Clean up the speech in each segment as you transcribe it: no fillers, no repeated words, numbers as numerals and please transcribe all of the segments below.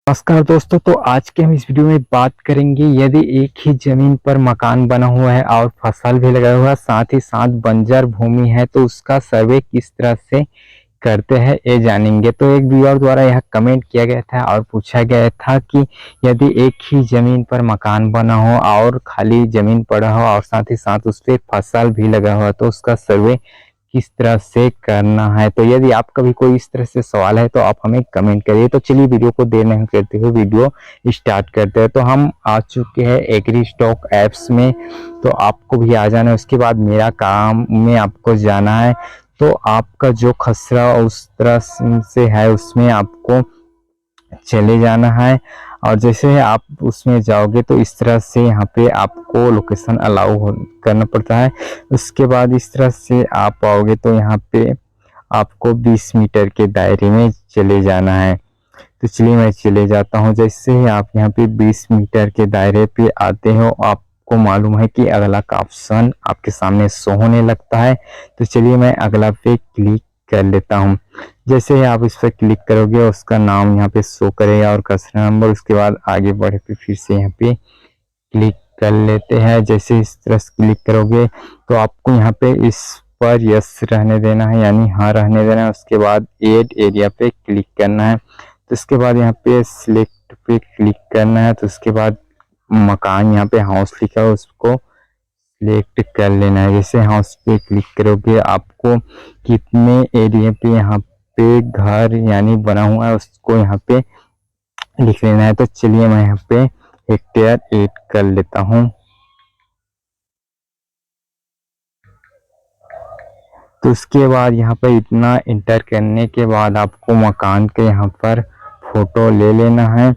नमस्कार दोस्तों। तो आज के हम इस वीडियो में बात करेंगे, यदि एक ही जमीन पर मकान बना हुआ है और फसल भी लगा हुआ है, साथ ही साथ बंजर भूमि है, तो उसका सर्वे किस तरह से करते हैं ये जानेंगे। तो एक व्यूअर द्वारा यह कमेंट किया गया था और पूछा गया था कि यदि एक ही जमीन पर मकान बना हो और खाली जमीन पड़ा हो और साथ ही साथ उस पर फसल भी लगा हुआ, तो उसका सर्वे किस तरह से करना है। तो यदि आपका भी कोई इस तरह से सवाल है तो आप हमें कमेंट करिए। तो चलिए वीडियो को देर नहीं करते हुए वीडियो स्टार्ट करते हैं। तो हम आ चुके हैं एग्री स्टॉक ऐप्स में, तो आपको भी आ जाना है। उसके बाद मेरा काम में आपको जाना है। तो आपका जो खसरा उस तरह से है उसमें आपको चले जाना है, और जैसे आप उसमें जाओगे तो इस तरह से यहाँ पे आपको लोकेशन अलाउ करना पड़ता है। उसके बाद इस तरह से आप आओगे तो यहाँ पे आपको 20 मीटर के दायरे में चले जाना है। तो चलिए मैं चले जाता हूँ। जैसे ही आप यहाँ पे 20 मीटर के दायरे पे आते हो, आपको मालूम है कि अगला का ऑप्शन आपके सामने शो होने लगता है। तो चलिए मैं अगला पे क्लिक कर लेता हूँ। जैसे ही आप इस पर क्लिक करोगे उसका नाम यहाँ पे शो करेगा और कस्टमर नंबर। उसके बाद आगे बढ़े पे फिर से यहाँ पे क्लिक कर लेते हैं। जैसे इस तरह से क्लिक करोगे तो आपको यहाँ पे इस पर यस रहने देना है, यानी हाँ रहने देना है। उसके बाद एड एरिया पे क्लिक करना है। तो इसके बाद यहाँ पे सिलेक्ट पे क्लिक करना है। तो उसके बाद मकान यहाँ पे हाउस लिखा है उसको सिलेक्ट कर लेना है। जैसे हाउस पे क्लिक करोगे आपको कितने एरिया पे यहाँ पे घर यानी बना हुआ है उसको यहाँ पे लिख लेना है। तो चलिए मैं यहाँ पे हेक्टेयर ऐड कर लेता हूँ। तो उसके बाद यहाँ पर इतना इंटर करने के बाद आपको मकान के यहाँ पर फोटो ले लेना है।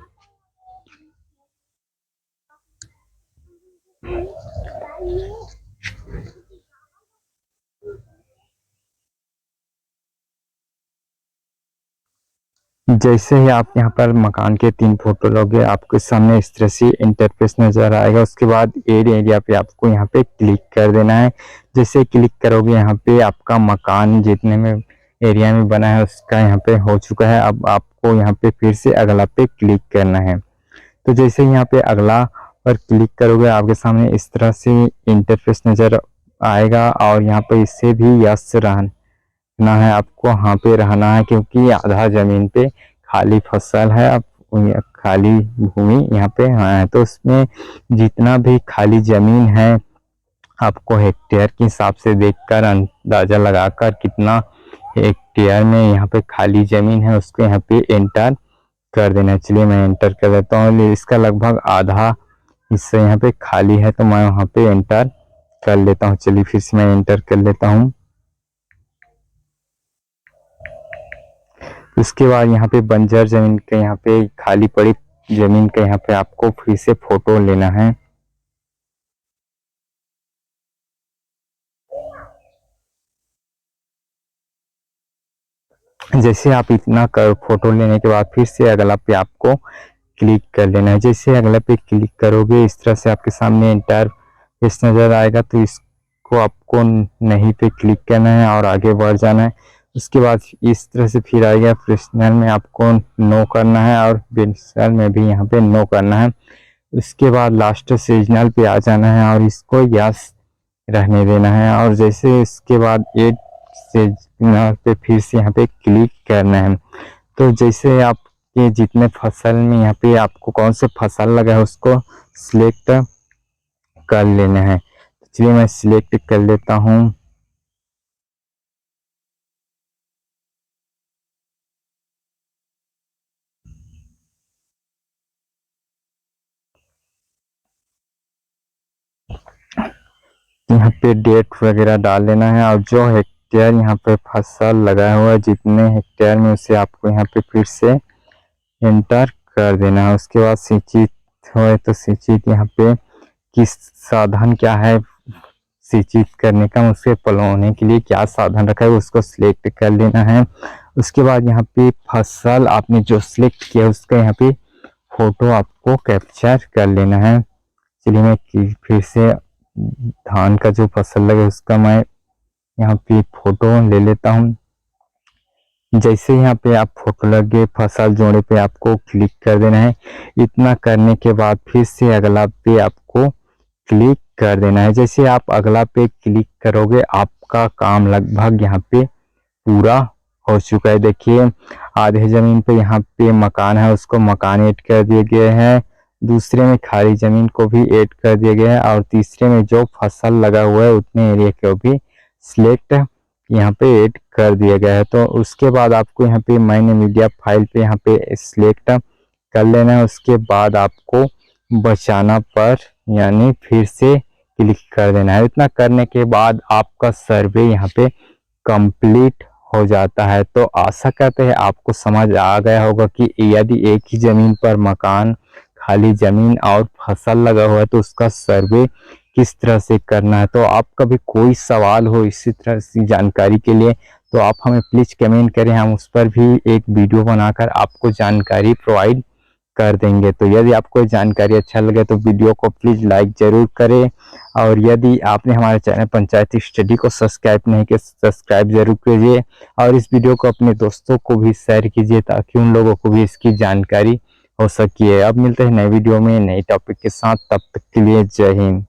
जैसे ही आप यहाँ पर मकान के 3 फोटो लोगे आपके सामने इस तरह से इंटरफेस नजर आएगा। उसके बाद एड एरिया पे आपको यहाँ पे क्लिक कर देना है। जैसे क्लिक करोगे यहाँ पे आपका मकान जितने में एरिया में बना है उसका यहाँ पे हो चुका है। अब आपको यहाँ पे फिर से अगला पे क्लिक करना है। तो जैसे यहाँ पे अगला पर क्लिक करोगे आपके सामने इस तरह से इंटरफेस नजर आएगा, और यहाँ पे इससे भी यस रहना है, आपको यहाँ पे रहना है क्योंकि आधा जमीन पे खाली फसल है। अब खाली भूमि यहाँ पे है, तो उसमें जितना भी खाली जमीन है आपको हेक्टेयर के हिसाब से देखकर अंदाजा लगाकर कितना हेक्टेयर में यहाँ पे खाली जमीन है उसको यहाँ पे एंटर कर देना। चलिए मैं एंटर कर देता हूँ। इसका लगभग आधा हिस्सा यहाँ पे खाली है, तो मैं वहाँ पे एंटर कर लेता हूँ। चलिए फिर से मैं एंटर कर लेता हूँ। उसके बाद यहाँ पे बंजर जमीन के यहाँ पे खाली पड़ी जमीन के यहाँ पे आपको फिर से फोटो लेना है। जैसे आप इतना कर फोटो लेने के बाद फिर से अगला पे आपको क्लिक कर लेना है। जैसे अगला पे क्लिक करोगे इस तरह से आपके सामने इंटर पेज नजर आएगा, तो इसको आपको नहीं पे क्लिक करना है और आगे बढ़ जाना है। उसके बाद इस तरह से फिर आएगा प्रोफेशनल में आपको नो करना है और बिजनेस में भी यहाँ पे नो करना है। उसके बाद लास्ट सीजनल पे आ जाना है और इसको यस रहने देना है। और जैसे इसके बाद एड सीजनल पे फिर से यहाँ पे क्लिक करना है। तो जैसे आपके जितने फसल में यहाँ पे आपको कौन से फसल लगा है उसको सिलेक्ट कर लेना है। चलिए मैं सिलेक्ट कर लेता हूँ। यहाँ पे डेट वगैरह डाल लेना है, और जो हेक्टेयर यहाँ पे फसल लगाया हुआ है जितने हेक्टेयर में उसे आपको यहाँ पे फिर से एंटर कर देना है। उसके बाद सिंचित हो तो सिंचित यहाँ पे किस साधन क्या है सिंचित करने का, उसके पलवाने के लिए क्या साधन रखा है उसको सिलेक्ट कर लेना है। उसके बाद यहाँ पे फसल आपने जो सिलेक्ट किया उसका यहाँ पे फोटो आपको कैप्चर कर लेना है। चलिए मैं फिर से धान का जो फसल लगे उसका मैं यहाँ पे फोटो ले लेता हूँ। जैसे यहाँ पे आप फोटो लगे फसल जोड़े पे आपको क्लिक कर देना है। इतना करने के बाद फिर से अगला पे आपको क्लिक कर देना है। जैसे आप अगला पे क्लिक करोगे आपका काम लगभग यहाँ पे पूरा हो चुका है। देखिए आधे जमीन पे यहाँ पे मकान है, उसको मकान ऐड कर दिए गए हैं। दूसरे में खाली जमीन को भी ऐड कर दिया गया है और तीसरे में जो फसल लगा हुआ है उतने एरिया को भी सिलेक्ट यहाँ पे ऐड कर दिया गया है। तो उसके बाद आपको यहाँ पे मैंने मीडिया फाइल पे यहाँ पे सिलेक्ट कर लेना है। उसके बाद आपको बचाना पर यानी फिर से क्लिक कर देना है। इतना करने के बाद आपका सर्वे यहाँ पे कंप्लीट हो जाता है। तो आशा करते हैं आपको समझ आ गया होगा कि यदि एक ही जमीन पर मकान, खाली जमीन और फसल लगा हुआ है तो उसका सर्वे किस तरह से करना है। तो आपका भी कोई सवाल हो इसी तरह की जानकारी के लिए तो आप हमें प्लीज कमेंट करें, हम उस पर भी एक वीडियो बनाकर आपको जानकारी प्रोवाइड कर देंगे। तो यदि आपको जानकारी अच्छा लगे तो वीडियो को प्लीज लाइक जरूर करें और यदि आपने हमारे चैनल पंचायती स्टडी को सब्सक्राइब नहीं किया सब्सक्राइब जरूर कीजिए और इस वीडियो को अपने दोस्तों को भी शेयर कीजिए ताकि उन लोगों को भी इसकी जानकारी हो सके। अब मिलते हैं नए वीडियो में नए टॉपिक के साथ, तब तक के लिए जय हिंद।